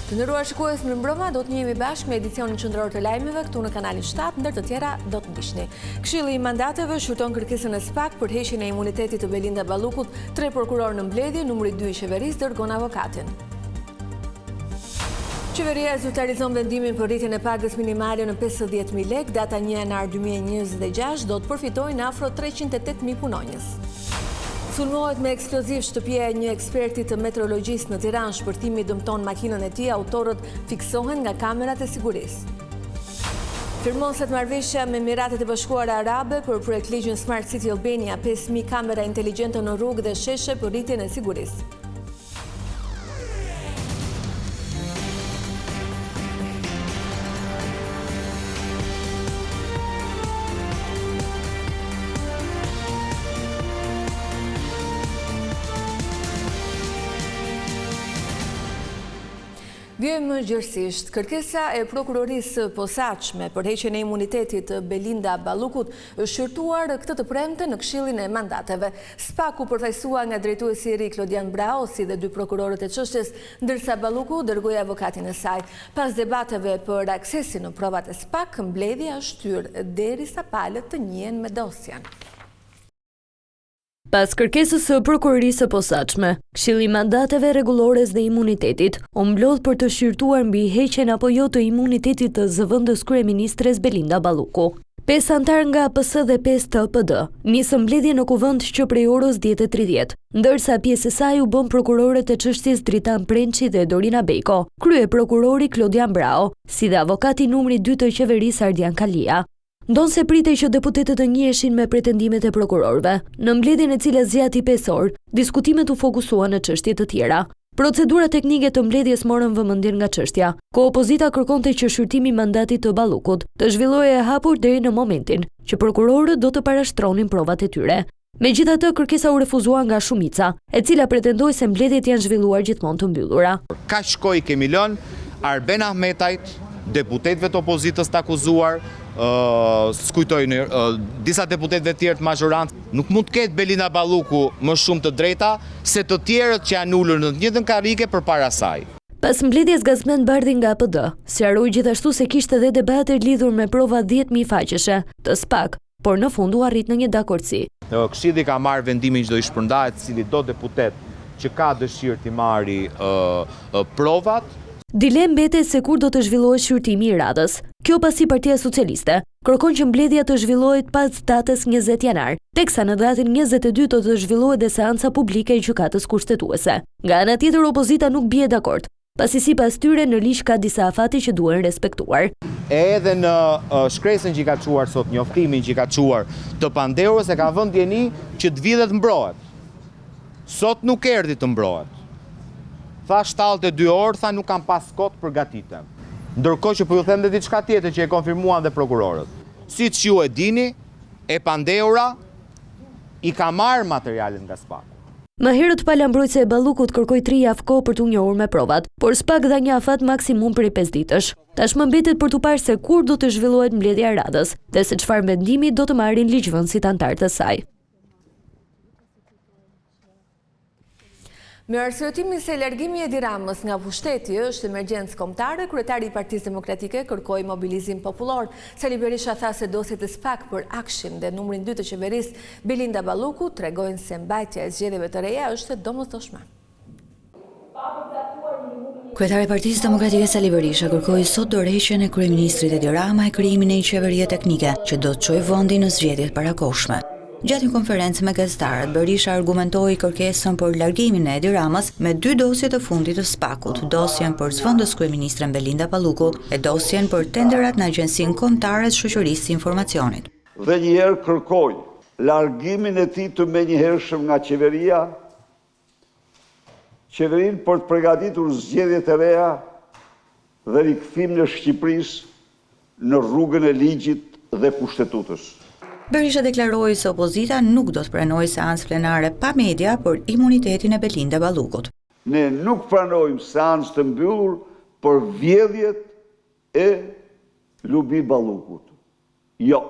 Të nderuar shikues, mirëmbrëma, do të njihemi bashkë me edicionin qendror të lajmeve këtu në kanalin 7, ndër të tjera do të ndiqni. Këshilli i mandateve shurton kërkesën e SPAK për heqjen e imunitetit të Belinda Ballukut, 3 prokuror në mbledhje, numri 2 i qeverisë dërgon avokatin. Qeveria zyrtarizon vendimin për rritjen e pagës minimale në 50.000 lekë, data 1 janar 2026 do të përfitojnë afro 308.000 punonjës. Sulmohet me eksploziv shtëpia e një eksperti të meteorologjisë në Tiranë, shpërtimi dëmton makinën e tij, autorët fiksohen nga kamerat e sigurisë. Firmoset marrëveshja me Emiratet e Bashkuara Arabe për projekt ligjin Smart City Albania, 5.000 kamera inteligjente në rrugë dhe sheshe për rritjen e sigurisë. Vjojmë gjërësisht, kërkesa e prokurorisë posaçme për heqjen e imunitetit të Belinda Ballukut është shqyrtuar këtë të premte në Këshillin e Mandateve. SPAK-u përfaqësua nga drejtuesi i ri Klodian Brao, si dhe 2 prokurorët e çështjes, ndërsa Balluku dërgoi avokatin e saj. Pas debateve për aksesin në provat e SPAK, mbledhja është shtyrë derisa palët të njihen me dosjen. Pas kërkesës së prokurorisë së posaçme, Këshilli i Mandateve Rregullores dhe Imunitetit u mblodh për të shqyrtuar mbi heqjen apo jo të imunitetit të zëvendës kryeministres Belinda Balluku. 5 antar nga APS dhe 5 të PD nisën mbledhje në kuvend që prej orës 10:30, ndërsa pjesë e saj u bën prokurorët e çështjes Dritan Prençi dhe Dorina Bejko, krye prokurori Klodian Brao, si dhe avokati numri 2 të qeverisë Ardian Kalia. Ndonse pritej që deputetët të njiheshin me pretendimet e prokurorëve, në mbledhjen e cila zgjati 5 orë, diskutimet u fokusuan në çështje të tjera. Procedura teknike të mbledhjes morën vëmendjen nga çështja, ku opozita kërkonte që shqyrtimi i mandatit të Ballukut të zhvillohej e hapur deri në momentin që prokurorët do të parashtronin provat e tyre. Megjithatë, kërkesa u refuzua nga shumica, e cila pretendoi se mbledhjet janë zhvilluar gjithmonë të mbyllura. Kaq shkoi kemi lënë Arben Ahmetajt, deputetëve të opozitës të akuzuar, skujtojnë disa deputetëve tjerë të majorantë. Nuk mund të ketë Belinda Balluku më shumë të drejta se të tjerët që janë ulur në të njëjtën karrige përpara saj. Pas mbledhjes Gazmend Bardhi nga APD, sqaroi gjithashtu se kishte edhe debate lidhur me prova 10.000 faqeshe të SPAK, por në fund u arrit në një dakordsi. Këshilli ka marrë vendimin që do i shpërndahet cili do deputet që ka dëshirë të marrë provat. Dilemë mbetet se kur do të zhvillohet shqyrtimi i radhës. Kjo pasi Partia Socialiste kërkon që mbledhja të zhvillohet pas datës 20 janar, teksa në datën 22 do të zhvillohet dhe seanca publike e gjykatës kushtetuese. Nga ana tjetër, opozita nuk bie dakord, pasi sipas tyre në ligj ka disa afati që duhen respektuar. Edhe në shkresën që i ka çuar sot, njoftimin që i ka çuar të Pandeurës, e ka vënë djeni që të vi dhe të mbrohet. Sot nuk erdhi të mbrohet. Tha 72 orë, tha nuk kam pas kot për gatitem. Ndërkohë që po ju them dhe diçka tjetër që e konfirmuan dhe prokurorët. Siç ju e dini, e Pandeura i ka marrë materialin nga SPAK. Më herët palambrojtëse e Ballukut kërkoi 3 javë kohë për t'u njohur me provat, por SPAK dha një afat maksimum për 5 ditësh. Tashmë mbetet për t'u parë se kur do të zhvillohet mbledhja e radhës dhe se çfarë vendimi do të marrin ligjvënësit antarë të saj. Me arsyetimin se largimi i Edi Ramës nga pushteti është emergjencë kombëtare, kryetari i Partisë Demokratike kërkoi mobilizim popullor. Sali Berisha tha se dosjet e SPAK për Akshin dhe numrin 2 të qeverisë Belinda Balluku tregojnë se mbajtja e zgjedhjeve të reja është e domosdoshme. Kryetari i Partisë Demokratike Sali Berisha kërkoi sot dorëheqjen e kryeministrit Edi Rama e krijimin e një qeverie teknike që do të çojë vendin në zgjedhjet parakohshme. Gjatë një konferencë me gazetarët, Berisha argumentoi kërkesën për largimin e Edi Ramës me 2 dosje të fundit të SPAK-ut, dosjen për zëvendës kryeministren Belinda Balluku e dosjen për tenderat në Agjencinë Kombëtare të Shoqërisë së Informacionit. Dhe njëherë kërkoi largimin e tij të menjëhershëm nga qeverinë për të përgatitur zgjedhjet e reja dhe rikthimin e Shqipërisë në rrugën e ligjit dhe pushtetutës. Berisha deklaroi se opozita nuk do të pranojë seancë plenare pa media për imunitetin e Belinda Ballukut. Ne nuk pranojmë seancë të mbyllur për vjedhjet e Lubi Ballukut. Jo,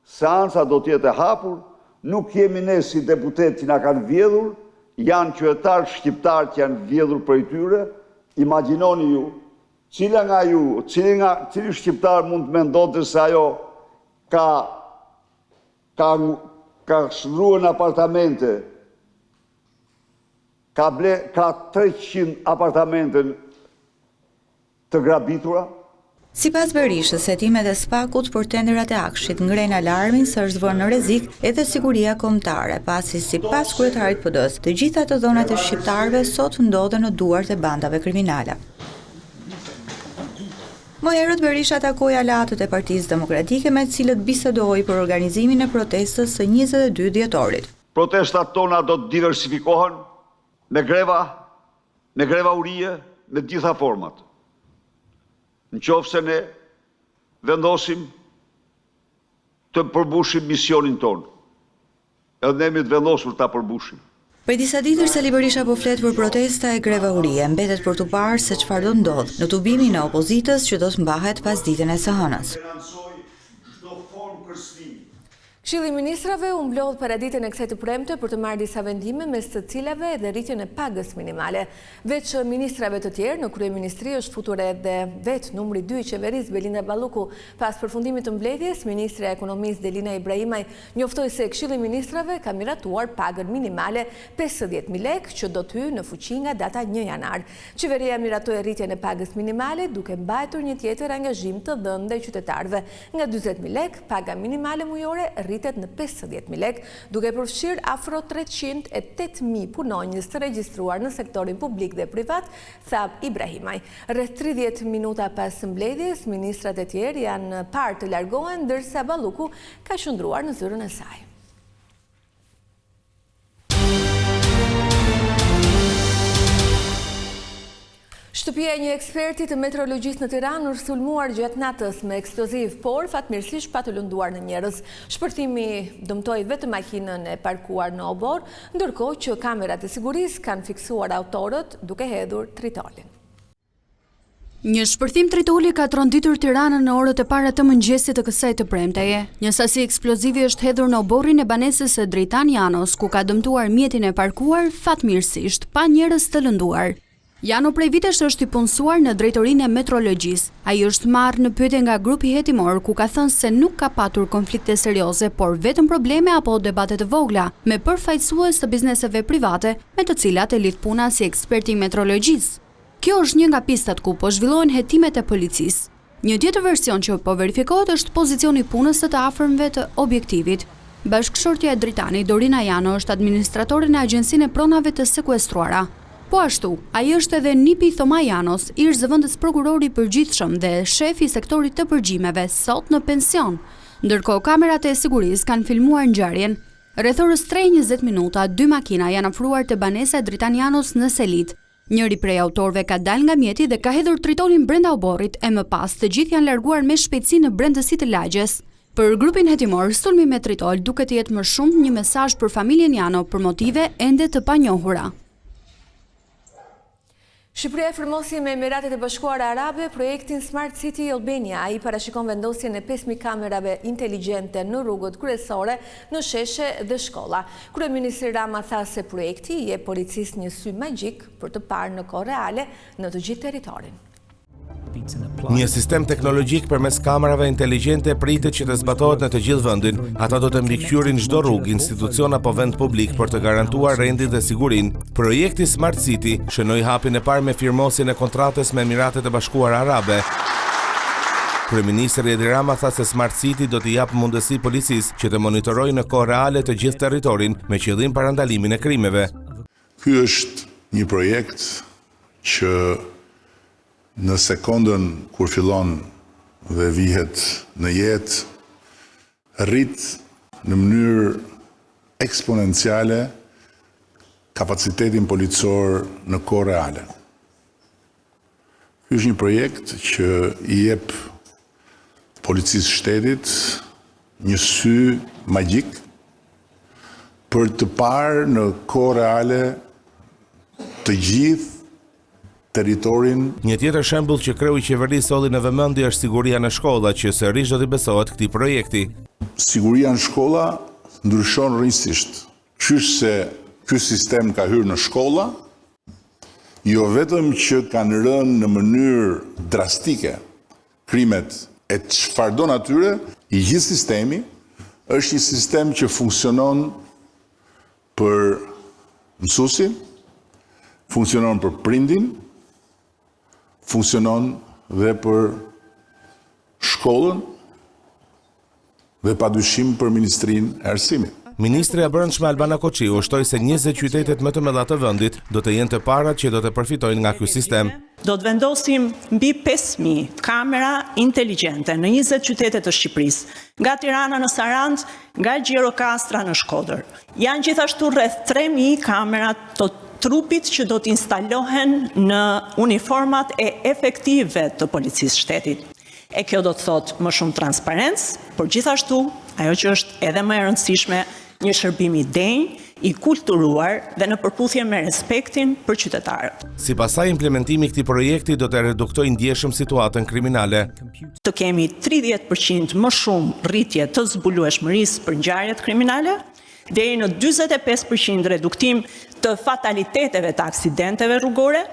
seanca do të jetë e hapur, nuk jemi ne si deputet që na kanë vjedhur, janë qytetarë shqiptarë që janë vjedhur për tyre. Imagjinoni ju Cila nga ju, cili shqiptar mund të mendonte se ajo ka shndruar në apartamente, ka 300 apartamente të grabitura? Sipas Berishës, hetimet e SPAK-ut për tenderat e akshit ngren alarmin se është vënë në rrezik edhe siguria kombëtare, pasi sipas kryetarit PD-s, të gjitha të dhonat e shqiptarëve sot ndodhen në duart e bandave kriminale. Më herët Berisha takoi aleatët e Partisë Demokratike me të cilët bisedoi për organizimin e protestës së 22 dhjetorit. Protestat tona do të diversifikohen me greva urie, me gjitha format. Në qoftë se ne vendosim të përbushim misionin tonë, edhe ne jemi të vendosur ta përbushim. Për disa ditësh Sali Berisha po flet për protesta e grevaurie, mbetet për të parë se çfarë do ndodh në tubimin e opozitës që do të mbahet pas ditën e së hënës. Këshilli i Ministrave u mblodh paraditën e kësaj të premte për të marrë disa vendime mes të cilave edhe rritjen e pagës minimale. Veç ministrave të tjerë, në kryeministri është futur edhe vetë numri 2 i qeverisë Belinda Balluku. Pas përfundimit të mbledhjes, ministri e ekonomisë Delina Ibrahimaj njoftoi se Këshilli i Ministrave ka miratuar pagën minimale 50.000 lekë që do të hyjë në fuqi nga data 1 janar. Qeveria miratoi rritjen e pagës minimale duke mbajtur një tjetër angazhim të dhënë ndaj qytetarëve. Nga 40.000 lekë, paga minimale mujore rritet në 50.000 lekë, duke përfshirë afro 308.000 punonjës të regjistruar në sektorin publik dhe privat, tha Ibrahimaj. Rreth 30 minuta pas mbledhjes, ministrat e tjerë janë parë të largohen, ndërsa Balluku ka qëndruar në zyrën e saj. Shtëpia e një eksperti të meteorologjisë në Tiranë është sulmuar gjatë natës me eksploziv, por fatmirësisht pa të lënduar në njerëz. Shpërtimi dëmtoi vetëm makinën e parkuar në obor, ndërkohë që kamerat e sigurisë kanë fiksuar autorët duke hedhur tritolin. Një shpërthim tritoli ka tronditur Tiranën në orët e para të mëngjesit të kësaj të premteje. Një sasi eksplozivi është hedhur në oborrin e banesës së Dritan Janos, ku ka dëmtuar mjetin e parkuar fatmirësisht pa njerëz të lënduar. Jano prej vitesh është i punësuar në drejtorinë e meteorologjisë. Ai është marrë në pyetje nga grupi hetimor, ku ka thënë se nuk ka patur konflikte serioze, por vetëm probleme apo debate të vogla me përfaqësues të bizneseve private, me të cilat e lidh puna si ekspert i meteorologjisë. Kjo është një nga pistat ku po zhvillohen hetimet e policisë. Një tjetër version që po verifikohet është pozicioni i punës së të afërmëve të objektivit. Bashkëshortja e Dritanit, Dorina Jano, është administratore në Agjencinë e Pronave të Sekuestruara. Po ashtu, ai është edhe nipi Thoma Janos, ish zëvendës prokurori i përgjithshëm dhe shefi i sektorit të përgjimeve, sot në pension. Ndërkohë, kamerat e sigurisë kanë filmuar ngjarjen. Rreth orës 3:20 minuta, 2 makina janë afruar te banesa e Dritan Janos në Selit. Njëri prej autorëve ka dalë nga mjeti dhe ka hedhur tritolin brenda oborrit, e më pas të gjithë janë larguar me shpejtësi në brendësi të lagjes. Për grupin hetimor, sulmi me tritol duket të jetë më shumë një mesazh për familjen Jano për motive ende të panjohura. Shqipëria e firmosi me Emiratet e Bashkuara Arabe projektin Smart City Albania. Ai parashikon vendosjen e 5.000 kamerave inteligjente në rrugët kryesore, në sheshe dhe shkolla. Kryeministri Rama tha se projekti i jep policisë një sy magjik për të parë në kohë reale në të gjithë territorin. Një sistem teknologjik përmes kamerave inteligjente pritet që të zbatohet në të gjithë vendin. Ata do të mbikëqyrin çdo rrugë, institucion apo vend publik për të garantuar rendin dhe sigurinë. Projekti Smart City shënoi hapin e parë me firmosjen e kontratës me Emiratet e Bashkuara Arabe. Kryeministri Edi Rama tha se Smart City do t'i japë mundësi policisë që të monitorojë në kohë reale të gjithë territorin me qëllim parandalimin e krimeve. Ky është një projekt që në sekondën kur fillon dhe vihet në jetë, rrit në mënyrë eksponenciale kapacitetin policor në kohë reale. Ky është një projekt që i jep policisë shtetit një sy magjik për të parë në kohë reale të gjithë territorin. Një tjetër shembull që kreu i qeverisë solli në vëmendje është siguria në shkolla, që sërish do t'i besohet këtij projekti. Siguria në shkolla ndryshon rrësisht. Qysh se ky sistem ka hyrë në shkolla, jo vetëm që kanë rënë në mënyrë drastike krimet e çfarëdo natyre, i gjithë sistemi është një sistem që funksionon për mësuesin, funksionon për prindin, funksionon dhe për shkollën dhe padyshim për Ministrinë e Arsimit. Ministri e Brendshme Albana Koçiu shtoi se 20 qytetet më të mëdha të vendit do të jenë të parat që do të përfitojnë nga ky sistem. Do të vendosim mbi 5.000 kamera inteligjente në 20 qytete të Shqipërisë, nga Tirana në Sarandë, nga Gjirokastra në Shkodër. Janë gjithashtu rreth 3.000 kamera të trupit që do të instalohen në uniformat e efektive të policisë shtetit. E kjo do të thotë më shumë transparencë, por gjithashtu, ajo që është edhe më e rëndësishme, një shërbim i denj, i kulturuar dhe në përputhje me respektin për qytetarët. Si pasaj implementimi këtij projekti do të reduktojë ndjeshëm situatën kriminale. Të kemi 30% më shumë rritje të zbulueshmërisë për ngjarjet kriminale, deri në 45% reduktim të fataliteteve të aksidenteve rrugore,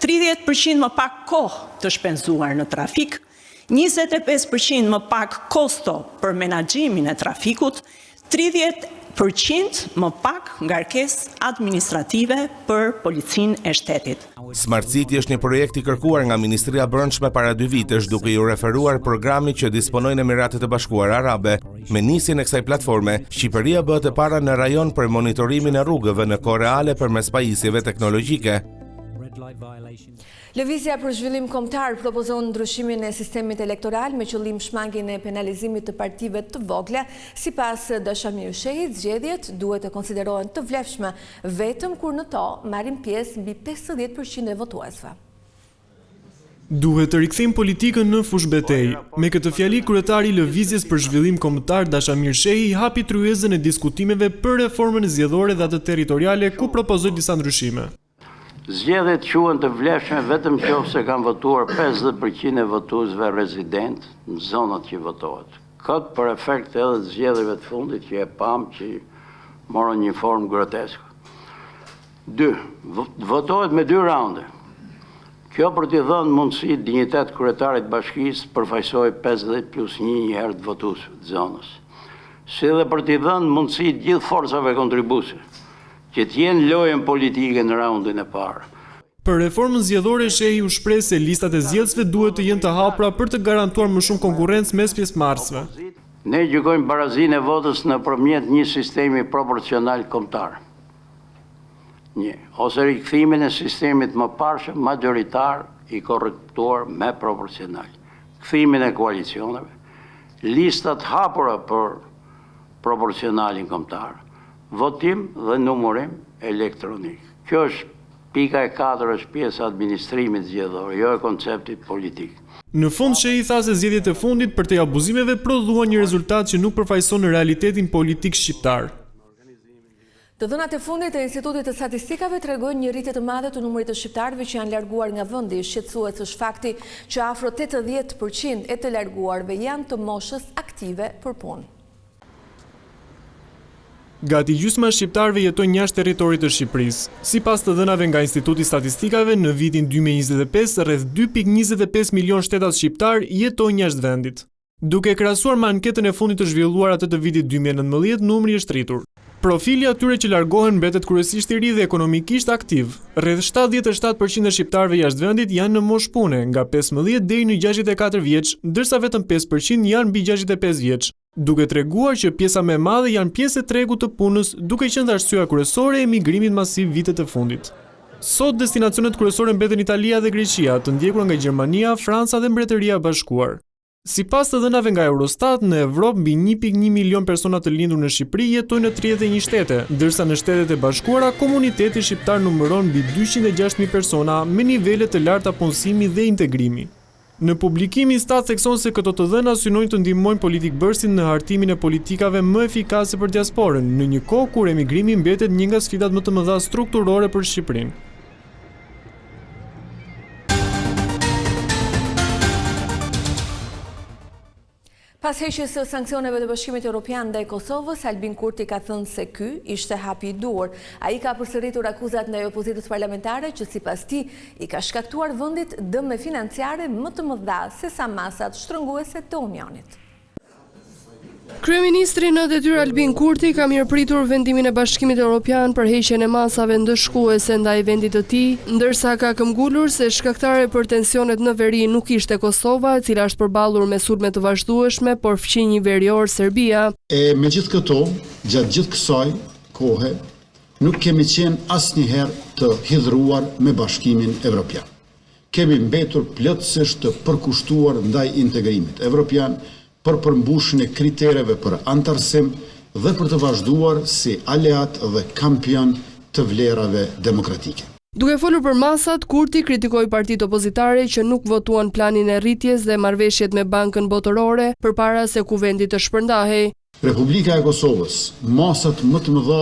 30% më pak kohë të shpenzuar në trafik, 25% më pak kosto për menaxhimin e trafikut, 30% më pak ngarkesë administrative për policinë e shtetit. Smart City është një projekt i kërkuar nga Ministria e Brendshme para 2 vitesh, duke ju referuar programit që disponojnë Emiratet e Bashkuara Arabe. Me nisjen e kësaj platforme, Shqipëria bëhet e para në rajon për monitorimin e rrugëve në kohë reale përmes pajisjeve teknologjike. Lëvizja për zhvillim kombëtar propozon ndryshimin e sistemit elektoral me qëllim shmangjen e penalizimit të partive të vogla. Sipas Dashamir Shehit, zgjedhjet duhet të konsiderohen të vlefshme vetëm kur në to marrin pjesë mbi 50% e votuesve. Duhet të rikthejmë politikën në fush betejë. Me këtë fjali, kryetari i Lëvizjes për zhvillim kombëtar Dashamir Shehi hapi tryezën e diskutimeve për reformën zgjedhore dhe atë territoriale, ku propozoi disa ndryshime. Zgjedhjet quhen të vlefshme vetëm nëse kanë votuar 50% e votuesve rezident në zonat që votohet. Këtë për efekt edhe të zgjedhjeve të fundit që e pam që morën një formë groteske. 2. Votohet me 2 raunde. Kjo për t'i dhënë mundësi dinjitet kryetarit bashkisë përfaqësoj 50+1 herë të votuesve të zonës. Si dhe për t'i dhënë mundësi gjithë forcave kontribuese që t'jenë lojën politike në raundin e parë. Për reformën zgjedhore, Shehi u shpreh se listat e zgjedhësve duhet të jenë të hapura për të garantuar më shumë konkurrencë mes pjesëmarrësve. Ne gjykojmë barazinë e votës nëpërmjet një sistemi proporcional kombëtar. Ose rikthimin e sistemit më parshëm majoritar i korrektuar me proporcional. Kthimin e koalicioneve, listat hapura për proporcionalin kombëtar, votim dhe numërim elektronik. Kjo është pika e 4, është pjesa administrimit zgjedhor, jo e konceptit politik. Në fund, Shehi tha se zgjedhjet e fundit përtej abuzimeve prodhuan një rezultat që nuk përfaqëson realitetin politik shqiptar. Të dhënat e fundit e Institutit të Statistikave tregojnë një rritje të madhe të numrit të shqiptarëve që janë larguar nga vendi. Shqetësues është fakti që afro 80% e të larguarve janë të moshës aktive për punë. Gati gjysma e shqiptarëve jetojnë jashtë territorit të Shqipërisë. Sipas të dhënave nga Instituti i Statistikave, në vitin 2025, rreth 2.25 milion shtetas shqiptar jetojnë jashtë vendit. Duke krahasuar me anketën e fundit të zhvilluar atë të vitit 2019, numri është rritur. Profili atyre që largohen mbetet kryesisht i ri dhe ekonomikisht aktiv. Rreth 77% e shqiptarëve jashtë vendit janë në moshë pune, nga 15 deri në 64 vjeç, ndërsa vetëm 5% janë mbi 65 vjeç. Duke treguar që pjesa më e madhe janë pjesë e tregut të punës, duke qenë arsyeja kryesore e emigrimit masiv vitet e fundit. Sot destinacionet kryesore mbeten Italia dhe Greqia, të ndjekur nga Gjermania, Franca dhe Mbretëria e Bashkuar. Sipas të dhënave nga Eurostat, në Evropë mbi 1.1 milion persona të lindur në Shqipëri jetojnë në 31 shtete, ndërsa në Shtetet e Bashkuara komuniteti shqiptar numëron mbi 206.000 persona me nivele të larta punësimi dhe integrimi. Në publikimi, Stat thekson se këto të dhëna synojnë të ndihmojnë politikbërësin në hartimin e politikave më efikase për diasporën, në një kohë kur emigrimi mbetet një nga sfidat më të mëdha strukturore për Shqipërinë. Pas heqjes së sanksioneve të Bashkimit Evropian ndaj Kosovës, Albin Kurti ka thënë se ky ishte hapi i dur. Ai ka përsëritur akuzat ndaj opozitës parlamentare që sipas tij i ka shkaktuar vendit dëme financiare më të mëdha se sa masat shtrënguese të Unionit. Kryeministri në detyrë Albin Kurti ka mirëpritur vendimin e Bashkimit Evropian për heqjen e masave ndëshkuese ndaj vendit të tij, ndërsa ka këmbgulur se shkaktare për tensionet në veri nuk ishte Kosova, e cila është përballur me sulme të vazhdueshme, por fqinji verior Serbia. Megjithë këto, gjatë gjithë kësaj kohe, nuk kemi qenë asnjëherë të hidhruar me Bashkimin Evropian. Kemi mbetur plotësisht të përkushtuar ndaj integrimit evropian, për përmbushjen e kritereve për antarësim dhe për të vazhduar si aleat dhe kampion të vlerave demokratike. Duke folur për masat, Kurti kritikoi partitë opozitare që nuk votuan planin e rritjes dhe marrëveshjet me Bankën Botërore përpara se kuvendi të shpërndahej. Republika e Kosovës, masat më të mëdha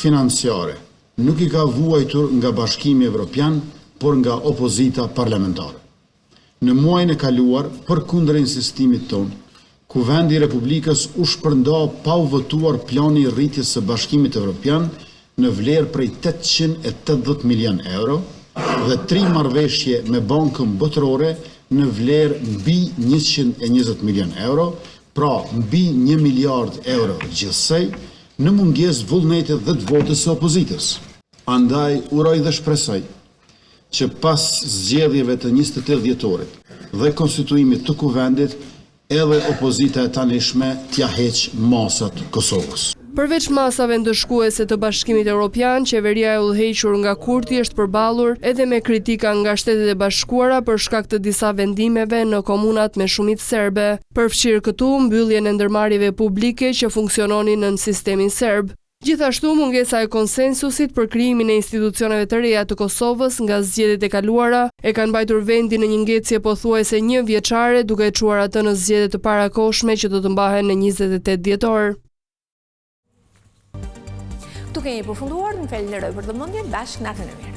financiare, nuk i ka vuajtur nga Bashkimi Evropian, por nga opozita parlamentare. Në muajin e kaluar, përkundër insistimit tonë, Kuvendi i Republikës u shpërnda pa u votuar plani i rritjes së Bashkimit Evropian në vlerë prej 880 milion euro dhe 3 marrëveshje me Bankën Botërore në vlerë mbi 120 milion euro, pra mbi 1 miliard euro gjithsej, në mungesë vullnetit dhe të votës së opozitës. Andaj uroj dhe shpresoj që pas zgjedhjeve të 28 dhjetorit dhe konstituimit të kuvendit, edhe opozita e tanishme t'ja heq masat Kosovës. Përveç masave ndëshkuese të Bashkimit Evropian, qeveria e udhëhequr nga Kurti është përballur edhe me kritika nga Shtetet e Bashkuara për shkak të disa vendimeve në komunat me shumicë serbe, përfshirë këtu mbylljen e ndërmarrjeve publike që funksiononin në sistemin serb. Gjithashtu, mungesa e konsensusit për krijimin e institucioneve të reja të Kosovës nga zgjedhjet e kaluara e kanë mbajtur vendin në një ngecje pothuajse 1 vjeçare, duke e çuar atë në zgjedhjet të parakohshme që do të mbahen në 28 dhjetor. Tu kemi përfunduar, në falenderoj për vëmendjen, bashkë natën e mirë.